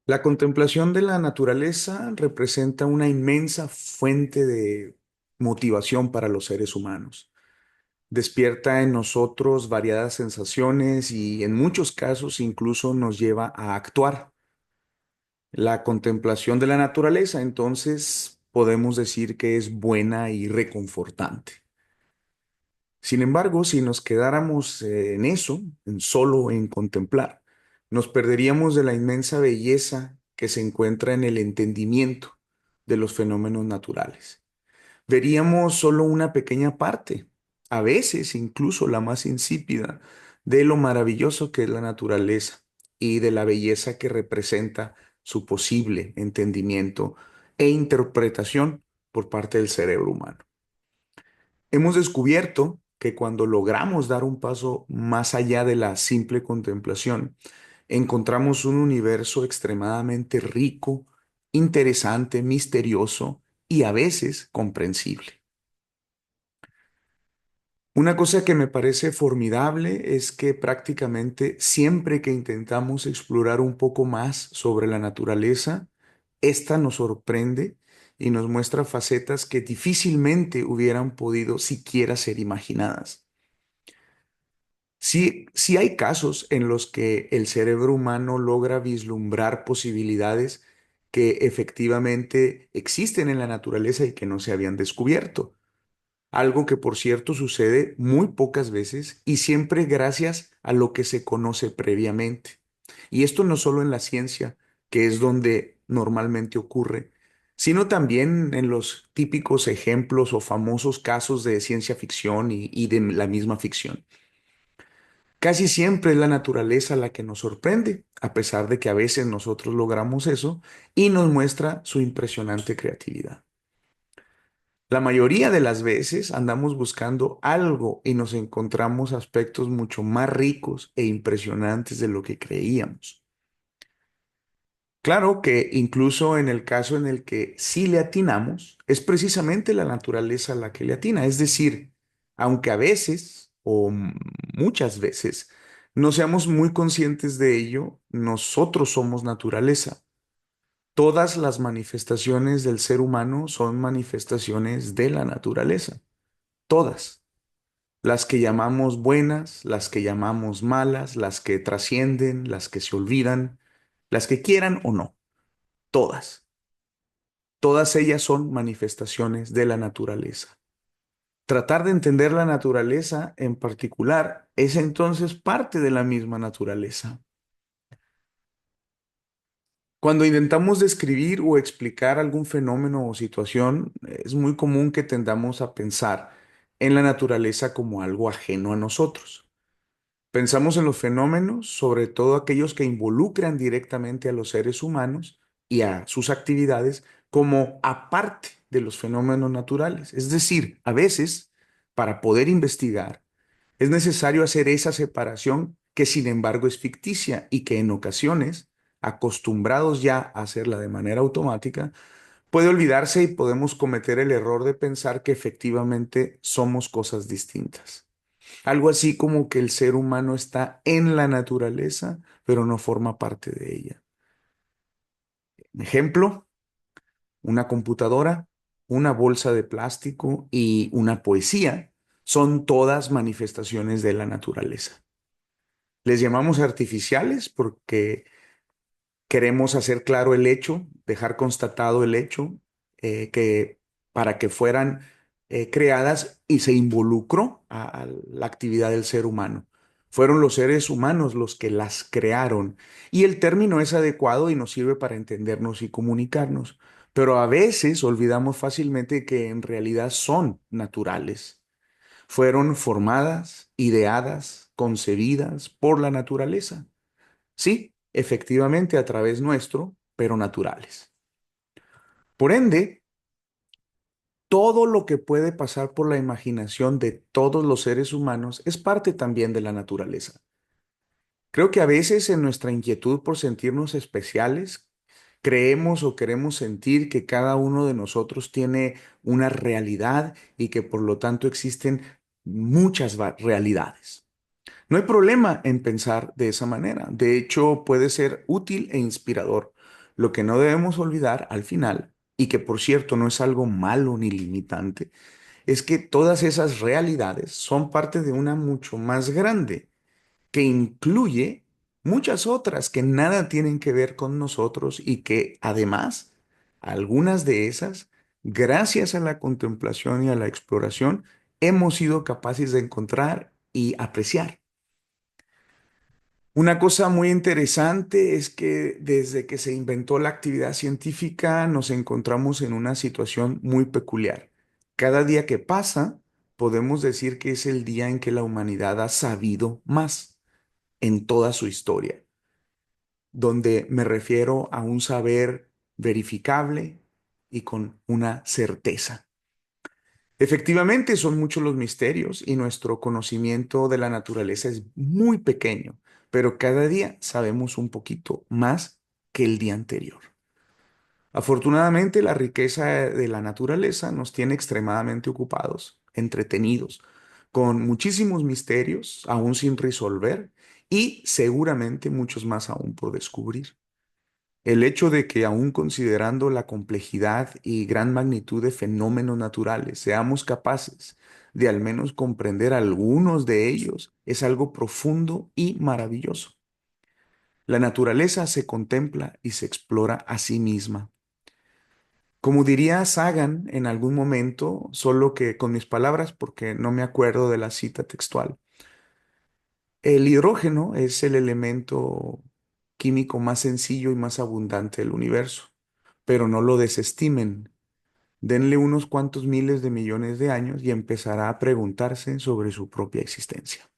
La contemplación de la naturaleza representa una inmensa fuente de motivación para los seres humanos. Despierta en nosotros variadas sensaciones y en muchos casos incluso nos lleva a actuar. La contemplación de la naturaleza, entonces, podemos decir que es buena y reconfortante. Sin embargo, si nos quedáramos en eso, en solo en contemplar, nos perderíamos de la inmensa belleza que se encuentra en el entendimiento de los fenómenos naturales. Veríamos solo una pequeña parte, a veces incluso la más insípida, de lo maravilloso que es la naturaleza y de la belleza que representa su posible entendimiento e interpretación por parte del cerebro humano. Hemos descubierto que cuando logramos dar un paso más allá de la simple contemplación, encontramos un universo extremadamente rico, interesante, misterioso y a veces comprensible. Una cosa que me parece formidable es que prácticamente siempre que intentamos explorar un poco más sobre la naturaleza, esta nos sorprende y nos muestra facetas que difícilmente hubieran podido siquiera ser imaginadas. Sí, sí hay casos en los que el cerebro humano logra vislumbrar posibilidades que efectivamente existen en la naturaleza y que no se habían descubierto. Algo que, por cierto, sucede muy pocas veces y siempre gracias a lo que se conoce previamente. Y esto no solo en la ciencia, que es donde normalmente ocurre, sino también en los típicos ejemplos o famosos casos de ciencia ficción y de la misma ficción. Casi siempre es la naturaleza la que nos sorprende, a pesar de que a veces nosotros logramos eso y nos muestra su impresionante creatividad. La mayoría de las veces andamos buscando algo y nos encontramos aspectos mucho más ricos e impresionantes de lo que creíamos. Claro que incluso en el caso en el que sí le atinamos, es precisamente la naturaleza la que le atina. Es decir, aunque a veces o muchas veces no seamos muy conscientes de ello, nosotros somos naturaleza. Todas las manifestaciones del ser humano son manifestaciones de la naturaleza. Todas. Las que llamamos buenas, las que llamamos malas, las que trascienden, las que se olvidan, las que quieran o no. Todas. Todas ellas son manifestaciones de la naturaleza. Tratar de entender la naturaleza en particular es entonces parte de la misma naturaleza. Cuando intentamos describir o explicar algún fenómeno o situación, es muy común que tendamos a pensar en la naturaleza como algo ajeno a nosotros. Pensamos en los fenómenos, sobre todo aquellos que involucran directamente a los seres humanos y a sus actividades, como aparte de los fenómenos naturales. Es decir, a veces, para poder investigar, es necesario hacer esa separación que sin embargo es ficticia y que en ocasiones, acostumbrados ya a hacerla de manera automática, puede olvidarse y podemos cometer el error de pensar que efectivamente somos cosas distintas. Algo así como que el ser humano está en la naturaleza, pero no forma parte de ella. Ejemplo, una computadora, una bolsa de plástico y una poesía son todas manifestaciones de la naturaleza. Les llamamos artificiales porque queremos hacer claro el hecho, dejar constatado el hecho, que para que fueran creadas y se involucró a la actividad del ser humano. Fueron los seres humanos los que las crearon y el término es adecuado y nos sirve para entendernos y comunicarnos, pero a veces olvidamos fácilmente que en realidad son naturales. Fueron formadas, ideadas, concebidas por la naturaleza. Sí, efectivamente a través nuestro, pero naturales. Por ende, todo lo que puede pasar por la imaginación de todos los seres humanos es parte también de la naturaleza. Creo que a veces en nuestra inquietud por sentirnos especiales, creemos o queremos sentir que cada uno de nosotros tiene una realidad y que por lo tanto existen muchas realidades. No hay problema en pensar de esa manera. De hecho, puede ser útil e inspirador. Lo que no debemos olvidar al final, y que por cierto no es algo malo ni limitante, es que todas esas realidades son parte de una mucho más grande, que incluye muchas otras que nada tienen que ver con nosotros y que además, algunas de esas, gracias a la contemplación y a la exploración, hemos sido capaces de encontrar y apreciar. Una cosa muy interesante es que desde que se inventó la actividad científica nos encontramos en una situación muy peculiar. Cada día que pasa, podemos decir que es el día en que la humanidad ha sabido más en toda su historia, donde me refiero a un saber verificable y con una certeza. Efectivamente, son muchos los misterios y nuestro conocimiento de la naturaleza es muy pequeño, pero cada día sabemos un poquito más que el día anterior. Afortunadamente, la riqueza de la naturaleza nos tiene extremadamente ocupados, entretenidos, con muchísimos misterios aún sin resolver y seguramente muchos más aún por descubrir. El hecho de que aún considerando la complejidad y gran magnitud de fenómenos naturales, seamos capaces de al menos comprender algunos de ellos es algo profundo y maravilloso. La naturaleza se contempla y se explora a sí misma. Como diría Sagan en algún momento, solo que con mis palabras porque no me acuerdo de la cita textual, el hidrógeno es el elemento químico más sencillo y más abundante del universo, pero no lo desestimen. Denle unos cuantos miles de millones de años y empezará a preguntarse sobre su propia existencia.